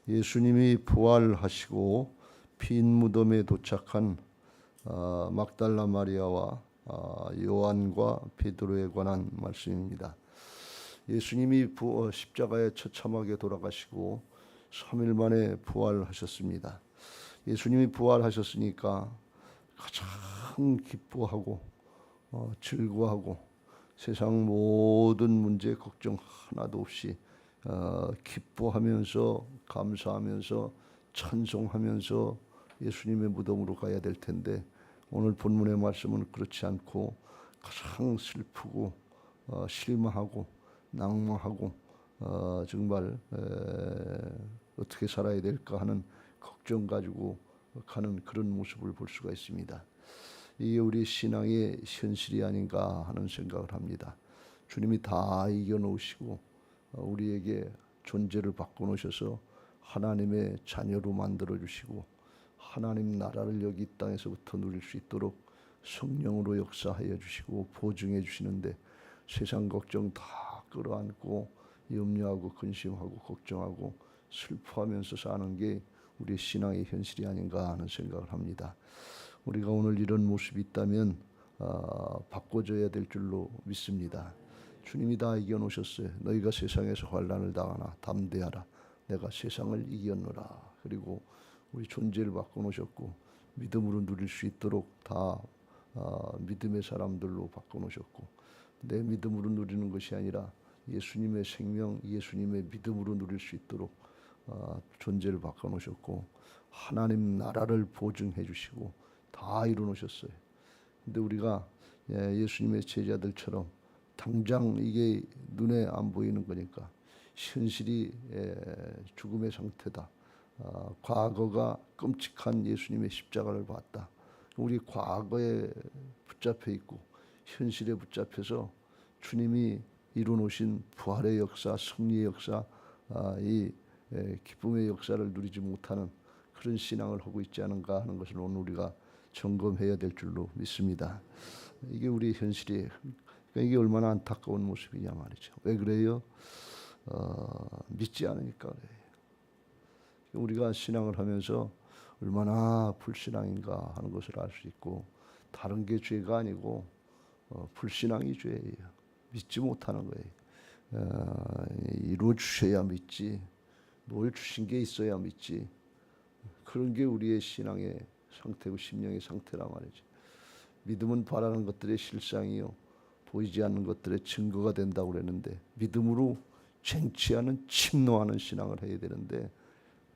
예수님이 부활하시고 빈 무덤에 도착한 막달라 마리아와 요한과 베드로에 관한 말씀입니다. 예수님이 십자가에 처참하게 돌아가시고 3일 만에 부활하셨습니다. 예수님이 부활하셨으니까 가장 기뻐하고 즐거워하고 세상 모든 문제 걱정 하나도 없이 기뻐하면서 감사하면서 찬송하면서 예수님의 무덤으로 가야 될 텐데, 오늘 본문의 말씀은 그렇지 않고 가장 슬프고 실망하고 낭망하고 정말 어떻게 살아야 될까 하는 걱정 가지고 가는 그런 모습을 볼 수가 있습니다. 이게 우리 신앙의 현실이 아닌가 하는 생각을 합니다. 주님이 다 이겨놓으시고 우리에게 존재를 바꿔놓으셔서 하나님의 자녀로 만들어주시고 하나님 나라를 여기 이 땅에서부터 누릴 수 있도록 성령으로 역사하여 주시고 보증해 주시는데, 세상 걱정 다 끌어안고 염려하고 근심하고 걱정하고 슬퍼하면서 사는 게 우리 신앙의 현실이 아닌가 하는 생각을 합니다. 우리가 오늘 이런 모습이 있다면 바꿔줘야 될 줄로 믿습니다. 주님이 다 이겨놓으셨어요. 너희가 세상에서 환난을 당하나 담대하라, 내가 세상을 이겼노라. 그리고 우리 존재를 바꿔놓으셨고 믿음으로 누릴 수 있도록 다 믿음의 사람들로 바꿔놓으셨고, 내 믿음으로 누리는 것이 아니라 예수님의 생명, 예수님의 믿음으로 누릴 수 있도록 존재를 바꿔놓으셨고 하나님 나라를 보증해 주시고 다 이루어놓으셨어요. 근데 우리가 예수님의 제자들처럼 당장 이게 눈에 안 보이는 거니까 현실이 죽음의 상태다. 과거가 끔찍한 예수님의 십자가를 봤다. 우리 과거에 붙잡혀 있고 현실에 붙잡혀서 주님이 이루어놓으신 부활의 역사, 승리의 역사, 이 기쁨의 역사를 누리지 못하는 그런 신앙을 하고 있지 않은가 하는 것을 오늘 우리가 점검해야 될 줄로 믿습니다. 이게 우리 현실이에요. 그러니까 이게 얼마나 안타까운 모습이냐 말이죠. 왜 그래요? 믿지 않으니까 그래요. 우리가 신앙을 하면서 얼마나 불신앙인가 하는 것을 알 수 있고, 다른 게 죄가 아니고 불신앙이 죄예요. 믿지 못하는 거예요. 이루어 주셔야 믿지, 뭘 주신 게 있어야 믿지. 그런 게 우리의 신앙의 상태고 심령의 상태란 말이죠. 믿음은 바라는 것들의 실상이요 보이지 않는 것들의 증거가 된다고 그랬는데, 믿음으로 쟁취하는 침노하는 신앙을 해야 되는데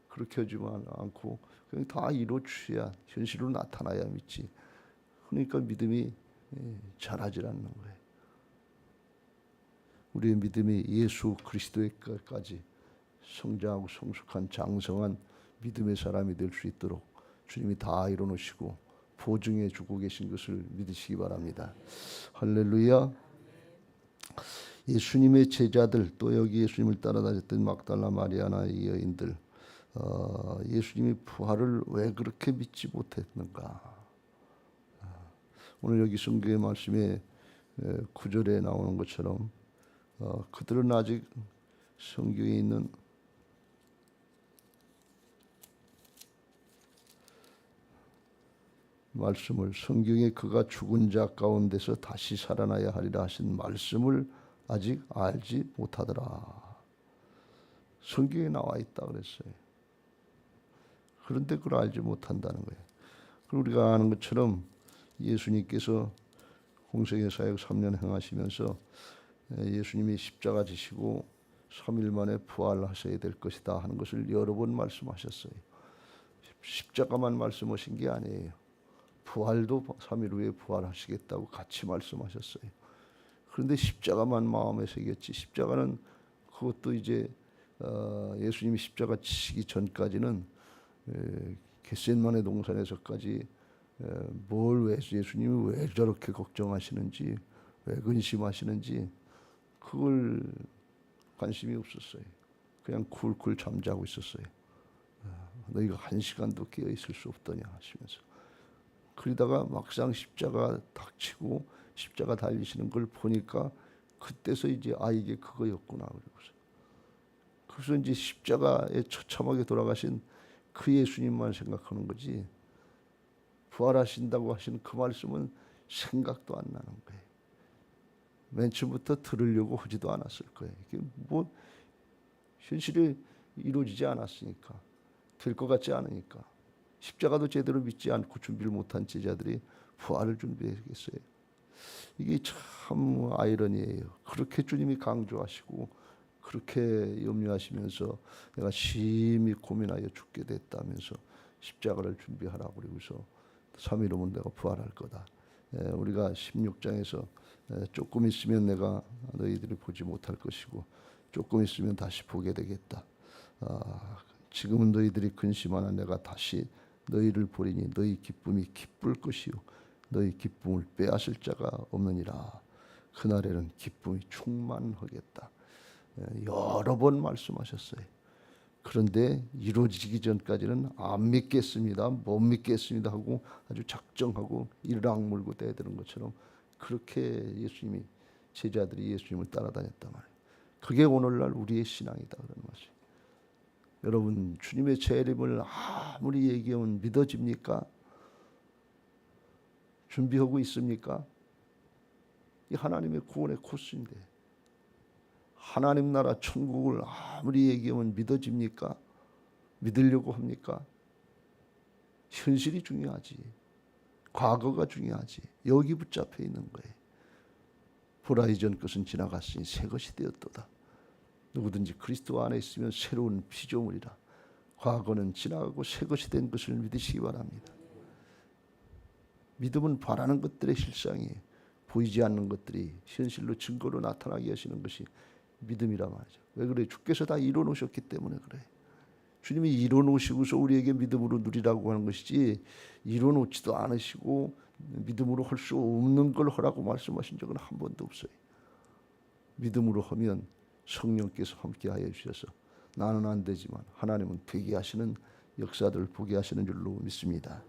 그렇게 하지만 않고 그냥 다 이루어 주셔야 현실로 나타나야 믿지. 그러니까 믿음이 자라질 않는 거예요. 우리의 믿음이 예수 그리스도에까지 성장하고 성숙한 장성한 믿음의 사람이 될 수 있도록 주님이 다 이루어놓으시고 보증해 주고 계신 것을 믿으시기 바랍니다. 할렐루야. 예수님의 제자들, 또 여기 예수님을 따라다녔던 막달라 마리아나 이 여인들, 예수님이 부활을 왜 그렇게 믿지 못했는가. 오늘 여기 성경의 말씀에 9절에 나오는 것처럼 그들은 아직 성경에 있는 말씀을, 성경에 그가 죽은 자 가운데서 다시 살아나야 하리라 하신 말씀을 아직 알지 못하더라. 성경에 나와 있다 그랬어요. 그런데 그걸 알지 못한다는 거예요. 그리고 우리가 아는 것처럼 예수님께서 공생의 사역 3년 행하시면서 예수님이 십자가 지시고 3일 만에 부활하셔야 될 것이다 하는 것을 여러 번 말씀하셨어요. 십자가만 말씀하신 게 아니에요. 부활도 3일 후에 부활하시겠다고 같이 말씀하셨어요. 그런데 십자가만 마음에 새겼지, 십자가는 그것도 이제 예수님이 십자가 지시기 전까지는 겟세마네 동산에서까지 왜 예수님이 왜 저렇게 걱정하시는지, 왜 근심하시는지 그걸 관심이 없었어요. 그냥 쿨쿨 잠자고 있었어요. 너희가 1시간도 깨어 있을 수 없더냐 하시면서. 그러다가 막상 십자가 닥치고 십자가 달리시는 걸 보니까 그때서 이제 이게 그거였구나. 그래서 이제 십자가에 처참하게 돌아가신 그 예수님만 생각하는 거지, 부활하신다고 하신 그 말씀은 생각도 안 나는 거예요. 맨 처음부터 들으려고 하지도 않았을 거예요. 이게 뭐 현실이 이루어지지 않았으니까, 될 것 같지 않으니까. 십자가도 제대로 믿지 않고 준비를 못한 제자들이 부활을 준비했겠어요. 이게 참 아이러니예요. 그렇게 주님이 강조하시고 그렇게 염려하시면서 내가 심히 고민하여 죽게 됐다면서 십자가를 준비하라고 그러고서 3일 후면 내가 부활할 거다. 우리가 16장에서 조금 있으면 내가 너희들이 보지 못할 것이고 조금 있으면 다시 보게 되겠다. 지금은 너희들이 근심하나 내가 다시 너희를 보리니 너희 기쁨이 기쁠 것이요 너희 기쁨을 빼앗을 자가 없느니라. 그날에는 기쁨이 충만하겠다. 여러 번 말씀하셨어요. 그런데 이루어지기 전까지는 안 믿겠습니다, 못 믿겠습니다 하고 아주 작정하고 일랑물고 대드는 것처럼 그렇게 예수님이, 제자들이 예수님을 따라다녔단 말이에요. 그게 오늘날 우리의 신앙이다 그런 말이에요. 여러분, 주님의 재림을 아무리 얘기하면 믿어집니까? 준비하고 있습니까? 이 하나님의 구원의 코스인데, 하나님 나라 천국을 아무리 얘기하면 믿어집니까? 믿으려고 합니까? 현실이 중요하지, 과거가 중요하지. 여기 붙잡혀 있는 거예요. 보라, 이전 것은 지나갔으니 새 것이 되었도다. 누구든지 그리스도 안에 있으면 새로운 피조물이라. 과거는 지나가고 새 것이 된 것을 믿으시기 바랍니다. 믿음은 바라는 것들의 실상이에요. 보이지 않는 것들이 현실로 증거로 나타나게 하시는 것이 믿음이라 말이죠. 왜 그래? 주께서 다 이뤄놓으셨기 때문에 그래. 주님이 이뤄놓으시고서 우리에게 믿음으로 누리라고 하는 것이지, 이뤄놓지도 않으시고 믿음으로 할 수 없는 걸 하라고 말씀하신 적은 한 번도 없어요. 믿음으로 하면 성령께서 함께하여 주셔서 나는 안 되지만 하나님은 되게 하시는 역사들을 보게 하시는 줄로 믿습니다.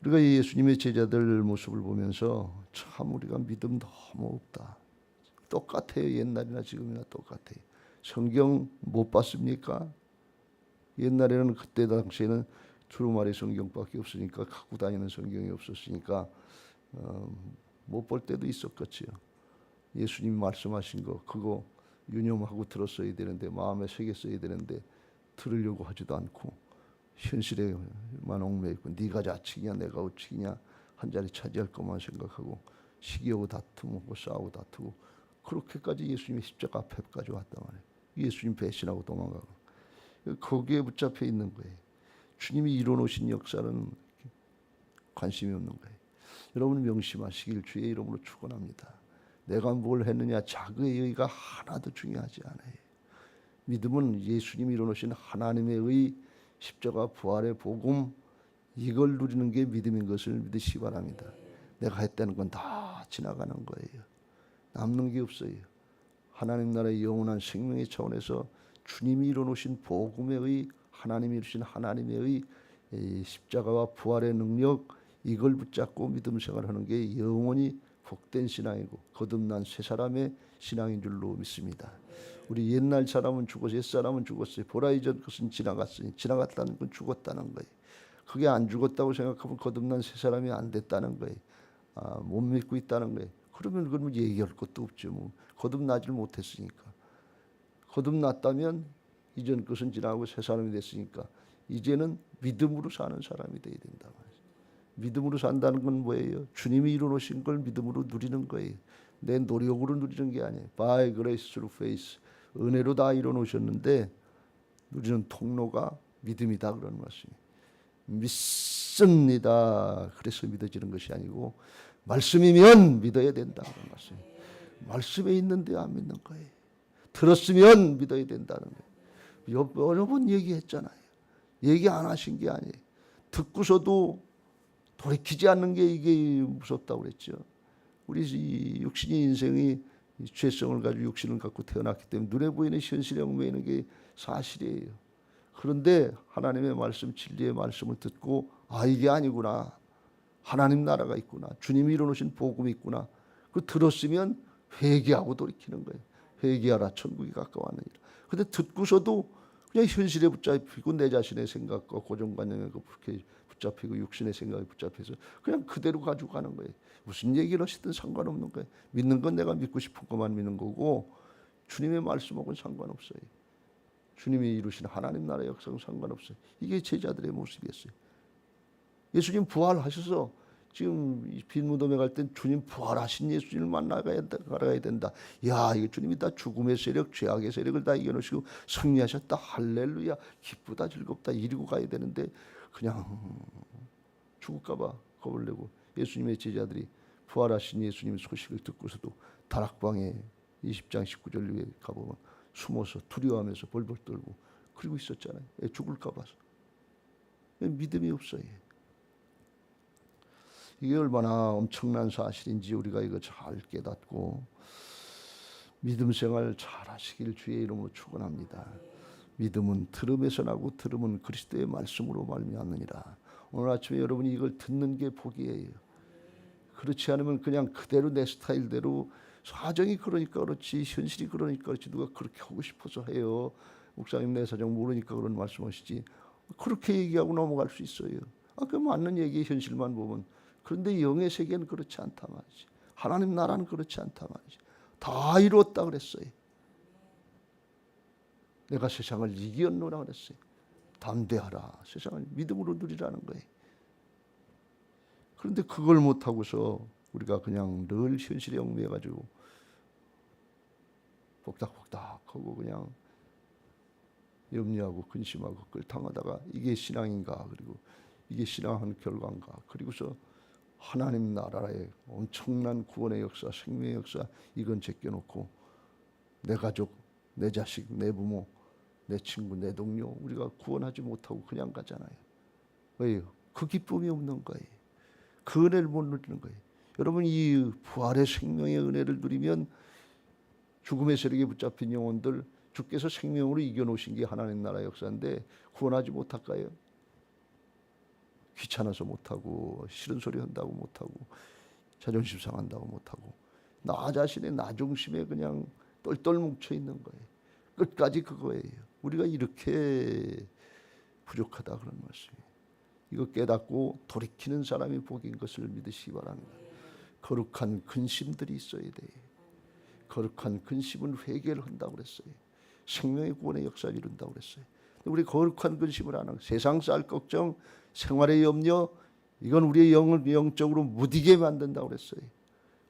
우리가 예수님의 제자들 모습을 보면서 참 우리가 믿음 너무 없다. 똑같아요. 옛날이나 지금이나 똑같아요. 성경 못 봤습니까? 옛날에는, 그때 당시에는 두루마리 성경밖에 없으니까, 갖고 다니는 성경이 없었으니까 못 볼 때도 있었겠지요. 예수님 말씀하신 거 그거 유념하고 들었어야 되는데, 마음에 새겼어야 되는데 들으려고 하지도 않고 현실에만 얽매여 있고, 네가 좌측이냐 내가 우측이냐 한 자리 차지할 것만 생각하고 시기하고 다투고 싸우고 다투고, 그렇게까지 예수님이 십자가 앞에까지 왔단 말이에요. 예수님 배신하고 도망가고 거기에 붙잡혀 있는 거예요. 주님이 이뤄놓으신 역사는 관심이 없는 거예요. 여러분 명심하시길 주의 이름으로 축원합니다. 내가 뭘 했느냐 자그의 의의가 하나도 중요하지 않아요. 믿음은 예수님이 이뤄놓으신 하나님의 의, 십자가 부활의 복음, 이걸 누리는 게 믿음인 것을 믿으시기 바랍니다. 내가 했다는 건 다 지나가는 거예요. 남는 게 없어요. 하나님 나라의 영원한 생명의 차원에서 주님이 이뤄놓으신 복음의 의, 하나님이 이루신 하나님의 의, 십자가와 부활의 능력, 이걸 붙잡고 믿음 생활하는 게 영원히 복된 신앙이고 거듭난 새 사람의 신앙인 줄로 믿습니다. 우리 옛날 사람은 죽었어요. 옛 사람은 죽었어요. 보라, 이전 것은 지나갔으니, 지나갔다는 건 죽었다는 거예요. 그게 안 죽었다고 생각하면 거듭난 새 사람이 안 됐다는 거예요. 못 믿고 있다는 거예요. 그러면 얘기할 것도 없죠. 뭐 거듭나질 못했으니까. 거듭났다면 이전 것은 지나고 새 사람이 됐으니까 이제는 믿음으로 사는 사람이 돼야 된다. 믿음으로 산다는 건 뭐예요? 주님이 이루어놓으신 걸 믿음으로 누리는 거예요. 내 노력으로 누리는 게 아니에요. By grace through faith. 은혜로 다 이루어놓으셨는데 누리는 통로가 믿음이다 그런 말씀이에요. 믿습니다. 그래서 믿어지는 것이 아니고 말씀이면 믿어야 된다 그런 말씀이에요. 말씀에 있는데 안 믿는 거예요. 들었으면 믿어야 된다는 거예요. 여러 번 얘기했잖아요. 얘기 안 하신 게 아니에요. 듣고서도 돌이키지 않는 게 이게 무섭다고 그랬죠. 우리 이 육신의 인생이 죄성을 가지고 육신을 갖고 태어났기 때문에 눈에 보이는 현실에 얽매이는 게 사실이에요. 그런데 하나님의 말씀, 진리의 말씀을 듣고 이게 아니구나. 하나님 나라가 있구나. 주님이 이뤄놓으신 복음이 있구나. 그 들었으면 회개하고 돌이키는 거예요. 회개하라 천국이 가까웠느니라. 근데 듣고서도 그냥 현실에 붙잡히고 내 자신의 생각과 고정관념에 붙잡히고 육신의 생각에 붙잡혀서 그냥 그대로 가지고 가는 거예요. 무슨 얘기를 하시든 상관없는 거예요. 믿는 건 내가 믿고 싶은 것만 믿는 거고 주님의 말씀하고는 상관없어요. 주님이 이루신 하나님 나라의 역사는 상관없어요. 이게 제자들의 모습이었어요. 예수님 부활하셔서 지금 빈 무덤에 갈 땐 주님 부활하신 예수님을 만나가야 된다. 야, 이거 주님이 다 죽음의 세력, 죄악의 세력을 다 이겨놓으시고 승리하셨다. 할렐루야. 기쁘다, 즐겁다. 이리고 가야 되는데 그냥 죽을까봐 겁을 내고 예수님의 제자들이 부활하신 예수님의 소식을 듣고서도 다락방에 20장 19절 위에 가보면 숨어서 두려워하면서 벌벌 떨고 그러고 있었잖아요. 죽을까 봐서. 믿음이 없어요. 이게 얼마나 엄청난 사실인지 우리가 이거 잘 깨닫고 믿음 생활 잘 하시길 주의 이름으로 축원합니다. 믿음은 들음에서 나고 들음은 그리스도의 말씀으로 말미암느니라. 오늘 아침에 여러분이 이걸 듣는 게 복이에요. 그렇지 않으면 그냥 그대로 내 스타일대로 사정이 그러니까 그렇지 현실이 그러니까 그렇지 누가 그렇게 하고 싶어서 해요. 목사님 내 사정 모르니까 그런 말씀하시지. 그렇게 얘기하고 넘어갈 수 있어요. 그 맞는 얘기 현실만 보면. 그런데 영의 세계는 그렇지 않다 말이지. 하나님 나라는 그렇지 않다 말이지. 다 이루었다 그랬어요. 내가 세상을 이겼노라 그랬어요. 담대하라. 세상을 믿음으로 누리라는 거예요. 그런데 그걸 못하고서 우리가 그냥 늘 현실에 얽매여가지고 복닥복닥하고 그냥 염려하고 근심하고 그걸 당하다가 이게 신앙인가 그리고 이게 신앙한 결과인가 그리고서 하나님 나라의 엄청난 구원의 역사 생명의 역사 이건 제껴놓고 내 가족 내 자식 내 부모 내 친구 내 동료 우리가 구원하지 못하고 그냥 가잖아요. 왜요? 그 기쁨이 없는 거예요. 그 은혜를 못 누리는 거예요. 여러분 이 부활의 생명의 은혜를 누리면 죽음의 세력에 붙잡힌 영혼들 주께서 생명으로 이겨놓으신 게 하나님 나라의 역사인데 구원하지 못할까요? 귀찮아서 못하고 싫은 소리 한다고 못하고 자존심 상한다고 못하고 나 자신의 나 중심에 그냥 똘똘 뭉쳐있는 거예요. 끝까지 그거예요. 우리가 이렇게 부족하다 그런 말씀이에요. 이거 깨닫고 돌이키는 사람이 복인 것을 믿으시기 바랍니다. 거룩한 근심들이 있어야 돼요. 거룩한 근심은 회개를 한다고 그랬어요. 생명의 구원의 역사를 이룬다고 그랬어요. 우리 거룩한 근심을 안 하고 세상 쌀 걱정, 생활의 염려 이건 우리의 영을 영적으로 무디게 만든다고 그랬어요.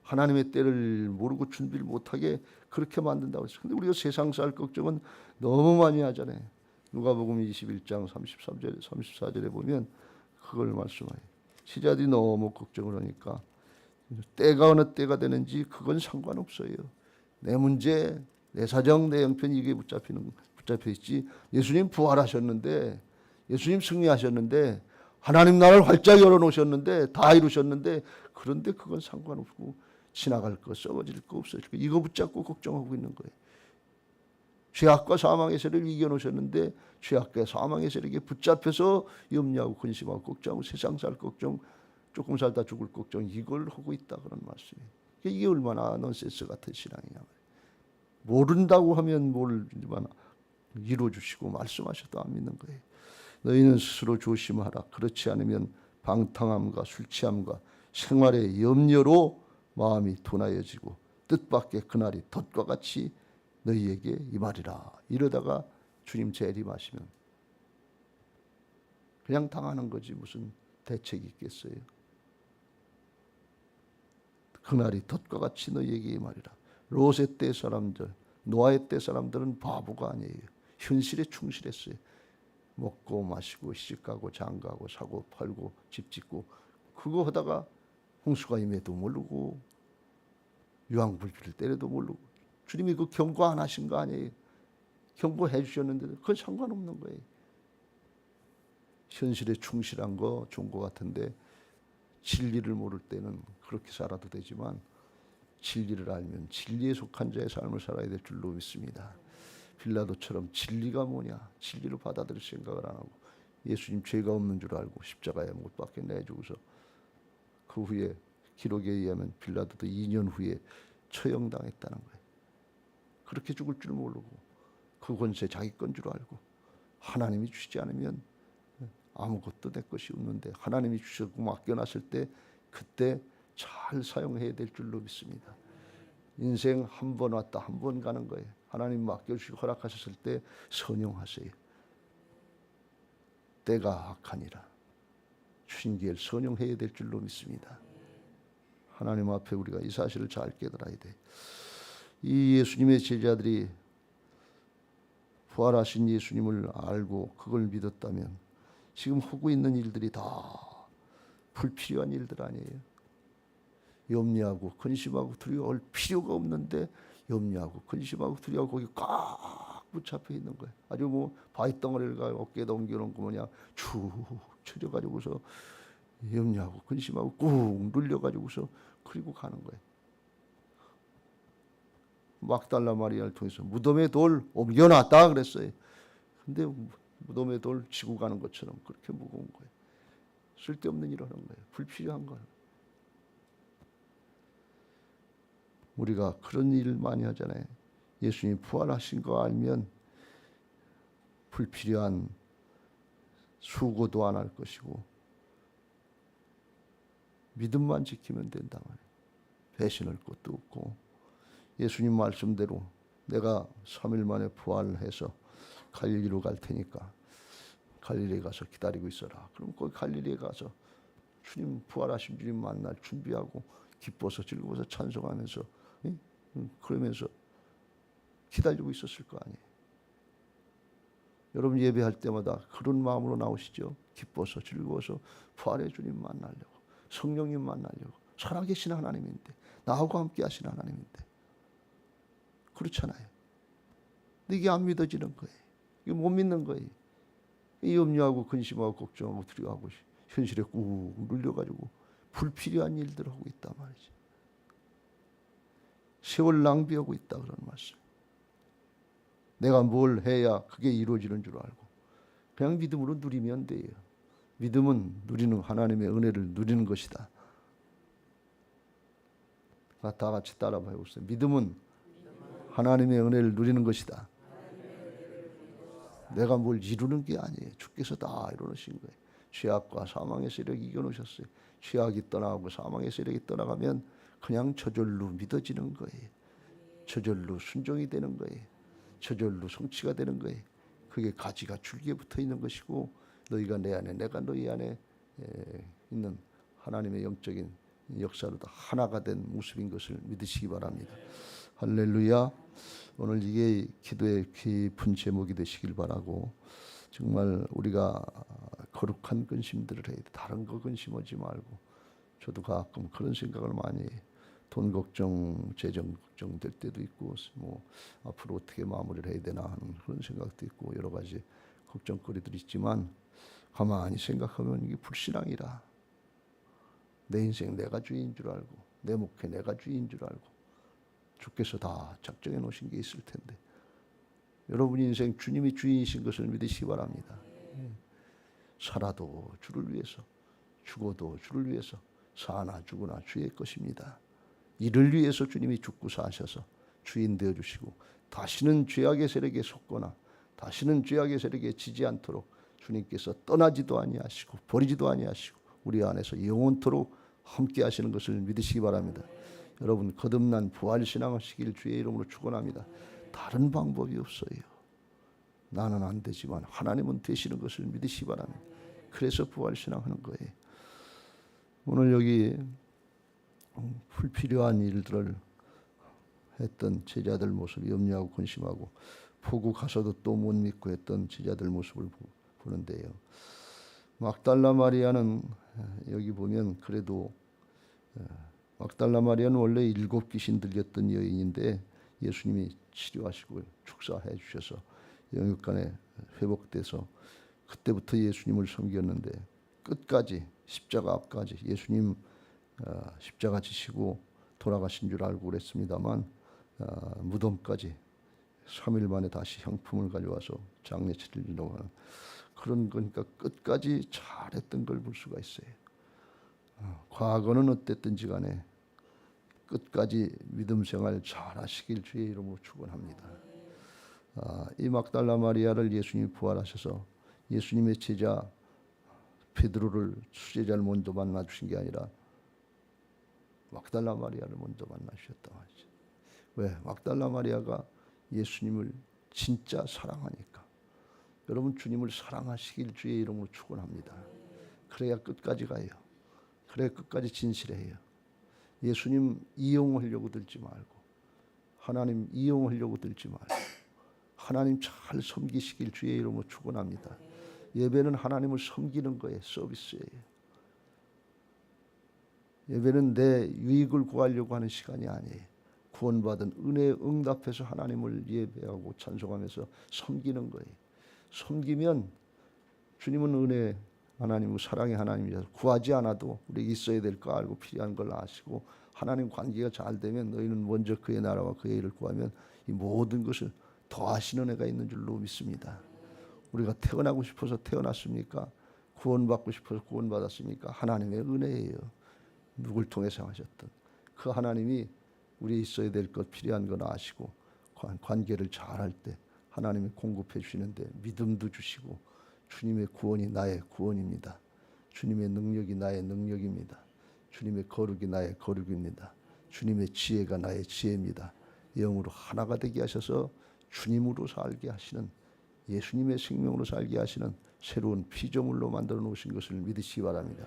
하나님의 때를 모르고 준비를 못하게 그렇게 만든다고 그랬어요. 근데 우리가 세상 쌀 걱정은 너무 많이 하잖아요. 누가복음 21장 33절, 34절에 보면 그걸 말씀해요. 시자들이 너무 걱정을 하니까 때가 어느 때가 되는지 그건 상관없어요. 내 문제, 내 사정, 내 형편 이게 붙잡혀 있지. 예수님 부활하셨는데, 예수님 승리하셨는데, 하나님 나라를 활짝 열어놓으셨는데, 다 이루셨는데, 그런데 그건 상관없고 지나갈 거, 썩어질 거, 없어질 거 이거 붙잡고 걱정하고 있는 거예요. 죄악과 사망의 세력을 이겨놓으셨는데 죄악과 사망의 세력에 붙잡혀서 염려하고 근심하고 걱정하고 세상 살 걱정 조금 살다 죽을 걱정 이걸 하고 있다 그런 말씀이에요. 이게 얼마나 넌센스 같은 신앙이냐. 모른다고 하면 모르지만 이루어주시고 말씀하셔도 안 믿는 거예요. 너희는 스스로 조심하라. 그렇지 않으면 방탕함과 술취함과 생활의 염려로 마음이 둔하여지고 뜻밖의 그날이 덫과 같이 너희에게 임하리라. 이러다가 주님 재림하시면 그냥 당하는 거지 무슨 대책이 있겠어요. 그날이 덫과 같이 너희에게 임하리라. 롯의 때 사람들, 노아의 때 사람들은 바보가 아니에요. 현실에 충실했어요. 먹고 마시고 시집가고 장가고 사고 팔고 집 짓고 그거 하다가 홍수가 임해도 모르고 유황불길을 때려도 모르고 주님이 그 경고 안 하신 거 아니에요. 경고해 주셨는데도 그건 상관없는 거예요. 현실에 충실한 거 좋은 거 같은데 진리를 모를 때는 그렇게 살아도 되지만 진리를 알면 진리에 속한 자의 삶을 살아야 될 줄로 믿습니다. 빌라도처럼 진리가 뭐냐 진리를 받아들일 생각을 안 하고 예수님 죄가 없는 줄 알고 십자가에 못 박혀 내주고서 그 후에 기록에 의하면 빌라도도 2년 후에 처형당했다는 거예요. 그렇게 죽을 줄 모르고 그 권세 자기 건 줄 알고 하나님이 주시지 않으면 아무것도 내 것이 없는데 하나님이 주셨고 맡겨놨을 때 그때 잘 사용해야 될 줄로 믿습니다. 인생 한 번 왔다 한 번 가는 거예요. 하나님 맡겨주시고 허락하셨을 때 선용하세요. 때가 악하니라. 주신 기회를 선용해야 될 줄로 믿습니다. 하나님 앞에 우리가 이 사실을 잘 깨달아야 돼. 이 예수님의 제자들이 부활하신 예수님을 알고 그걸 믿었다면 지금 하고 있는 일들이 다 불필요한 일들 아니에요. 염려하고 근심하고 두려워할 필요가 없는데 염려하고 근심하고 두려워하고 거기 꽉 붙잡혀 있는 거예요. 아주 뭐 바위덩어리를 어깨에다 옮겨놓은 거 뭐냐 축 쳐져가지고서 염려하고 근심하고 꾹 눌려가지고서 그리고 가는 거예요. 막달라 마리아를 통해서 무덤에 돌 옮겨놨다 그랬어요. 근데 무덤에 돌 지고 가는 것처럼 그렇게 무거운 거예요. 쓸데없는 일을 하는 거예요. 불필요한 거. 우리가 그런 일을 많이 하잖아요. 예수님이 부활하신 거 알면 불필요한 수고도 안 할 것이고 믿음만 지키면 된다 말이에요. 배신할 것도 없고 예수님 말씀대로 내가 3일 만에 부활해서 갈릴리로 갈 테니까 갈릴리에 가서 기다리고 있어라. 그럼 거기 갈릴리에 가서 주님 부활하신 주님 만날 준비하고 기뻐서 즐거워서 찬송하면서 그러면서 기다리고 있었을 거 아니에요. 여러분 예배할 때마다 그런 마음으로 나오시죠. 기뻐서 즐거워서 부활의 주님 만나려고 성령님 만나려고 살아계신 하나님인데 나하고 함께 하신 하나님인데 그렇잖아요. 근데 이게 안 믿어지는 거예요. 이게 못 믿는 거예요. 이 염려하고 근심하고 걱정하고 두려워하고 현실에 꾹 눌려가지고 불필요한 일들을 하고 있단 말이죠. 세월 낭비하고 있다 그런 말씀. 내가 뭘 해야 그게 이루어지는 줄 알고 그냥 믿음으로 누리면 돼요. 믿음은 누리는 하나님의 은혜를 누리는 것이다. 다 같이 따라해 보세요. 믿음은 하나님의 은혜를 누리는 것이다. 내가 뭘 이루는 게 아니에요. 주께서 다 이루신 거예요. 죄악과 사망의 세력이 이겨놓으셨어요. 죄악이 떠나가고 사망의 세력이 떠나가면 그냥 저절로 믿어지는 거예요. 저절로 순종이 되는 거예요. 저절로 성취가 되는 거예요. 그게 가지가 줄기에 붙어 있는 것이고 너희가 내 안에 내가 너희 안에 있는 하나님의 영적인 역사로 다 하나가 된 모습인 것을 믿으시기 바랍니다. 할렐루야. 오늘 이게 기도의 깊은 제목이 되시길 바라고 정말 우리가 거룩한 근심들을 해야 돼. 다른 거 근심하지 말고 저도 가끔 그런 생각을 많이 해요. 돈 걱정, 재정 걱정 될 때도 있고 뭐 앞으로 어떻게 마무리를 해야 되나 하는 그런 생각도 있고 여러 가지 걱정거리들이 있지만 가만히 생각하면 이게 불신앙이라. 내 인생 내가 주인인 줄 알고 내 목회 내가 주인인 줄 알고 주께서 다 작정해 놓으신 게 있을 텐데 여러분 인생 주님이 주인이신 것을 믿으시기 바랍니다. 살아도 주를 위해서 죽어도 주를 위해서 사나 죽으나 주의 것입니다. 이를 위해서 주님이 죽고 사셔서 주인 되어주시고 다시는 죄악의 세력에 속거나 다시는 죄악의 세력에 지지 않도록 주님께서 떠나지도 아니하시고 버리지도 아니하시고 우리 안에서 영원토록 함께 하시는 것을 믿으시기 바랍니다. 여러분 거듭난 부활신앙하시길 주의 이름으로 축원합니다. 다른 방법이 없어요. 나는 안 되지만 하나님은 되시는 것을 믿으시기 바랍니다. 그래서 부활신앙하는 거예요. 오늘 여기 불필요한 일들을 했던 제자들 모습 염려하고 근심하고 보고 가서도 또 못 믿고 했던 제자들 모습을 보는데요. 막달라 마리아는 여기 보면 그래도 막달라 마리아는 원래 7 귀신 들렸던 여인인데 예수님이 치료하시고 축사해 주셔서 영육간에 회복돼서 그때부터 예수님을 섬겼는데 끝까지 십자가 앞까지 예수님 십자가 지시고 돌아가신 줄 알고 그랬습니다만 무덤까지 3일 만에 다시 형품을 가져와서 장례 치르려고 하는 그런 거니까 끝까지 잘했던 걸 볼 수가 있어요. 과거는 어땠든지 간에 끝까지 믿음 생활 잘하시길 주의 이름으로 축원합니다. 이 막달라 마리아를 예수님이 부활하셔서 예수님의 제자 베드로를 수제자를 먼저 만나 주신 게 아니라 막달라 마리아를 먼저 만나주셨다 말이죠. 왜? 막달라 마리아가 예수님을 진짜 사랑하니까. 여러분 주님을 사랑하시길 주의 이름으로 축원합니다. 그래야 끝까지 가요. 그래야 끝까지 진실해요. 예수님 이용하려고 들지 말고 하나님 이용하려고 들지 말고 하나님 잘 섬기시길 주의 이름으로 축원합니다. 예배는 하나님을 섬기는 거예요. 서비스예요. 예배는 내 유익을 구하려고 하는 시간이 아니에요. 구원받은 은혜에 응답해서 하나님을 예배하고 찬송하면서 섬기는 거예요. 섬기면 주님은 은혜 하나님은 사랑의 하나님이라서 구하지 않아도 우리에게 있어야 될 거 알고 필요한 걸 아시고 하나님 관계가 잘 되면 너희는 먼저 그의 나라와 그의 일을 구하면 이 모든 것을 더하시는 애가 있는 줄로 믿습니다. 우리가 태어나고 싶어서 태어났습니까? 구원받고 싶어서 구원받았습니까? 하나님의 은혜예요. 누굴 통해서 하셨든 그 하나님이 우리에 있어야 될 것 필요한 건 아시고 관계를 잘할 때 하나님이 공급해 주시는데 믿음도 주시고 주님의 구원이 나의 구원입니다. 주님의 능력이 나의 능력입니다. 주님의 거룩이 나의 거룩입니다. 주님의 지혜가 나의 지혜입니다. 영으로 하나가 되게 하셔서 주님으로 살게 하시는 예수님의 생명으로 살게 하시는 새로운 피조물로 만들어 놓으신 것을 믿으시기 바랍니다.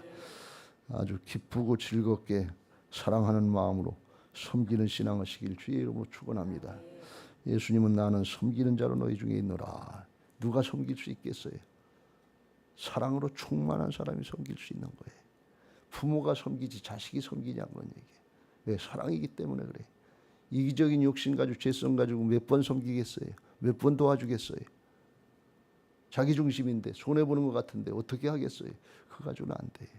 아주 기쁘고 즐겁게 사랑하는 마음으로 섬기는 신앙하시길 주의 이름으로 축원합니다. 예수님은 나는 섬기는 자로 너희 중에 있노라. 누가 섬길 수 있겠어요? 사랑으로 충만한 사람이 섬길 수 있는 거예요. 부모가 섬기지 자식이 섬기냐는 건 얘기예요. 왜? 사랑이기 때문에 그래. 이기적인 욕심 가지고 죄성 가지고 몇 번 섬기겠어요? 몇 번 도와주겠어요? 자기 중심인데 손해보는 것 같은데 어떻게 하겠어요? 그거 가지고는 안 돼요.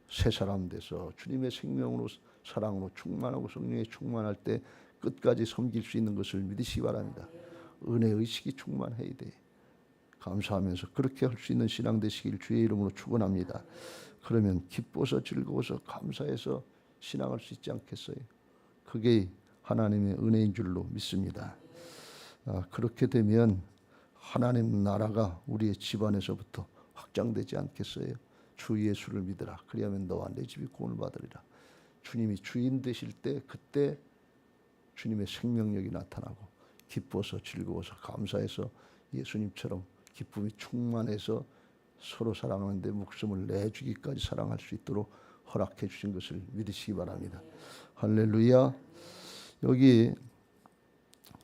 새 사람 돼서 주님의 생명으로 사랑으로 충만하고 성령에 충만할 때 끝까지 섬길 수 있는 것을 믿으시기 바랍니다. 은혜의식이 충만해야 돼. 감사하면서 그렇게 할 수 있는 신앙 되시길 주의 이름으로 축원합니다. 그러면 기뻐서 즐거워서 감사해서 신앙할 수 있지 않겠어요? 그게 하나님의 은혜인 줄로 믿습니다. 그렇게 되면 하나님 나라가 우리의 집안에서부터 확장되지 않겠어요? 주 예수를 믿으라. 그리하면 너와 내 집이 구원을 받으리라. 주님이 주인 되실 때 그때 주님의 생명력이 나타나고 기뻐서 즐거워서 감사해서 예수님처럼 기쁨이 충만해서 서로 사랑하는데 목숨을 내주기까지 사랑할 수 있도록 허락해 주신 것을 믿으시기 바랍니다. 할렐루야. 여기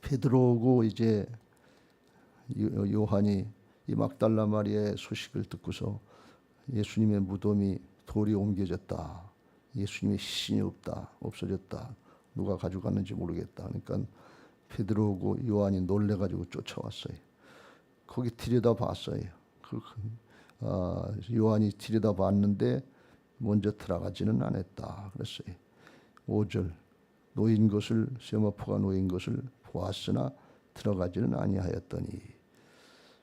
베드로고 이제 요한이 이 막달라 마리아의 소식을 듣고서 예수님의 무덤이 돌이 옮겨졌다. 예수님의 시신이 없어졌다. 누가 가져갔는지 모르겠다. 그러니까 베드로고 요한이 놀래가지고 쫓아왔어요. 거기 들여다봤어요. 요한이 들여다봤는데 먼저 들어가지는 않았다. 그랬어요. 5절 놓인 것을 세마포가 놓인 것을 보았으나 들어가지는 아니하였더니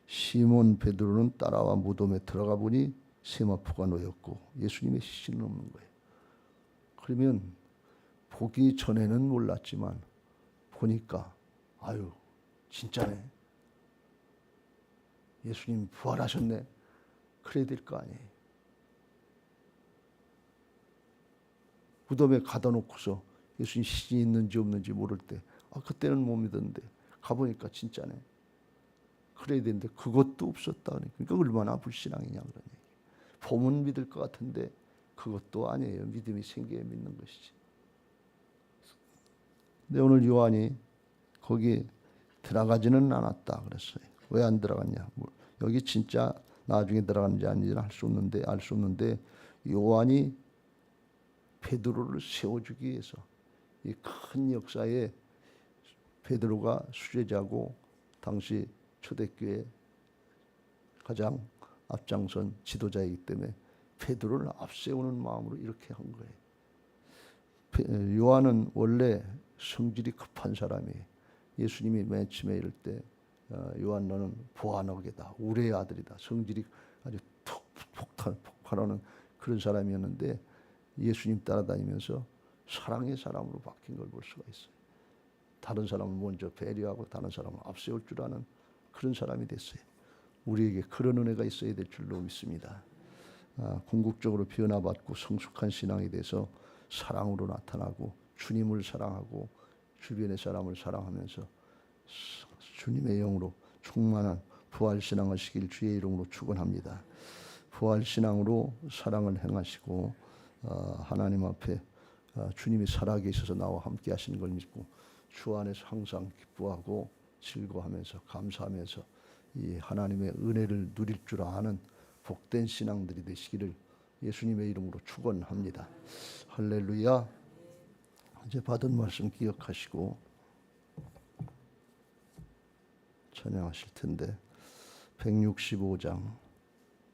시몬 베드로는 따라와 무덤에 들어가 보니 세마포가 놓였고 예수님의 시신은 없는 거예요. 그러면 보기 전에는 몰랐지만 보니까 아유 진짜네. 예수님 부활하셨네. 그래야 될 거 아니에요. 무덤에 가다 놓고서 예수님 시신이 있는지 없는지 모를 때 그때는 못 믿었는데 가보니까 진짜네. 그래야 되는데 그것도 없었다. 그러니까 얼마나 불신앙이냐 그런 얘기. 보면 믿을 것 같은데 그것도 아니에요. 믿음이 생겨야 믿는 것이지. 근데 오늘 요한이 거기 들어가지는 않았다 그랬어요. 왜 안 들어갔냐? 여기 진짜 나중에 들어갔는지 아닌지는 알 수 없는데 요한이 베드로를 세워주기 위해서 이 큰 역사에 베드로가 수제자고 당시 초대교회 가장 앞장선 지도자이기 때문에 베드로를 앞세우는 마음으로 이렇게 한 거예요. 요한은 원래 성질이 급한 사람이에요. 예수님이 맨 처음에 이럴 때 요한 너는 보아너게다. 우레의 아들이다. 성질이 아주 폭발하는 그런 사람이었는데 예수님 따라다니면서 사랑의 사람으로 바뀐 걸 볼 수가 있어요. 다른 사람을 먼저 배려하고 다른 사람을 앞세울 줄 아는 그런 사람이 됐어요. 우리에게 그런 은혜가 있어야 될 줄로 믿습니다. 궁극적으로 변화받고 성숙한 신앙이 돼서 사랑으로 나타나고 주님을 사랑하고 주변의 사람을 사랑하면서 주님의 영으로 충만한 부활신앙을 시길 주의 이름으로 축원합니다. 부활신앙으로 사랑을 행하시고 하나님 앞에 주님이 살아계셔서 나와 함께 하시는 걸 믿고 주 안에서 항상 기뻐하고 즐거워하면서 감사하면서 이 하나님의 은혜를 누릴 줄 아는 복된 신앙들이 되시기를 예수님의 이름으로 축원합니다. 할렐루야. 이제 받은 말씀 기억하시고 찬양하실 텐데 165장